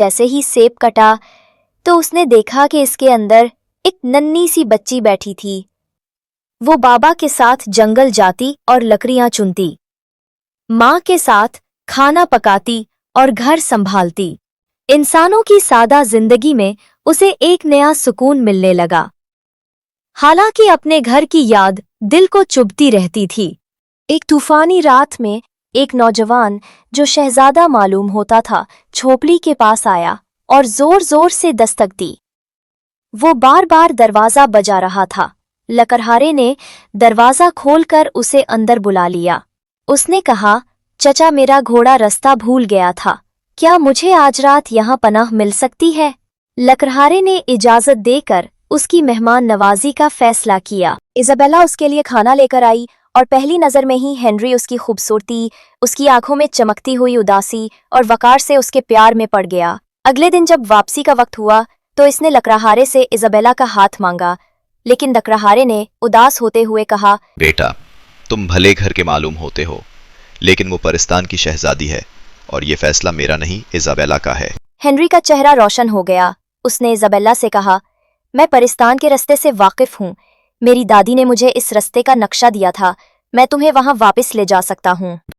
जैसे ही सेब कटा तो उसने देखा कि इसके अंदर एक नन्ही सी बच्ची बैठी थी। वो बाबा के साथ जंगल जाती और लकड़ियां चुनती, माँ के साथ खाना पकाती और घर संभालती। इंसानों की सादा जिंदगी में उसे एक नया सुकून मिलने लगा। हालांकि अपने घर की याद दिल को चुभती रहती थी। एक तूफानी रात में एक नौजवान जो शहजादा मालूम होता था झोपड़ी के पास आया और जोर जोर से दस्तक दी। वो बार बार दरवाजा बजा रहा था। लकड़हारे ने दरवाजा खोलकर उसे अंदर बुला लिया। उसने कहा, चचा, मेरा घोड़ा रास्ता भूल गया था, क्या मुझे आज रात यहाँ पनाह मिल सकती है? लकड़हारे ने इजाजत देकर उसकी मेहमान नवाजी का फैसला किया। इजाबेला उसके लिए खाना लेकर आई और पहली नजर में ही हेनरी उसकी खूबसूरती, उसकी आंखों में चमकती हुई उदासी और वकार से उसके प्यार में पड़ गया। अगले दिन जब वापसी का वक्त हुआ तो इसने लकड़हारे से इजाबेला का हाथ मांगा, लेकिन लकड़हारे ने उदास होते हुए कहा, बेटा, तुम भले घर के मालूम होते हो, लेकिन वो परिस्तान की शहजादी है और ये फैसला मेरा नहीं, इजाबेला का है। हेनरी का चेहरा रोशन हो गया। उसने इजाबेला से कहा, मैं परिस्तान के रास्ते से वाकिफ हूँ। मेरी दादी ने मुझे इस रास्ते का नक्शा दिया था। मैं तुम्हें वहां वापस ले जा सकता हूँ।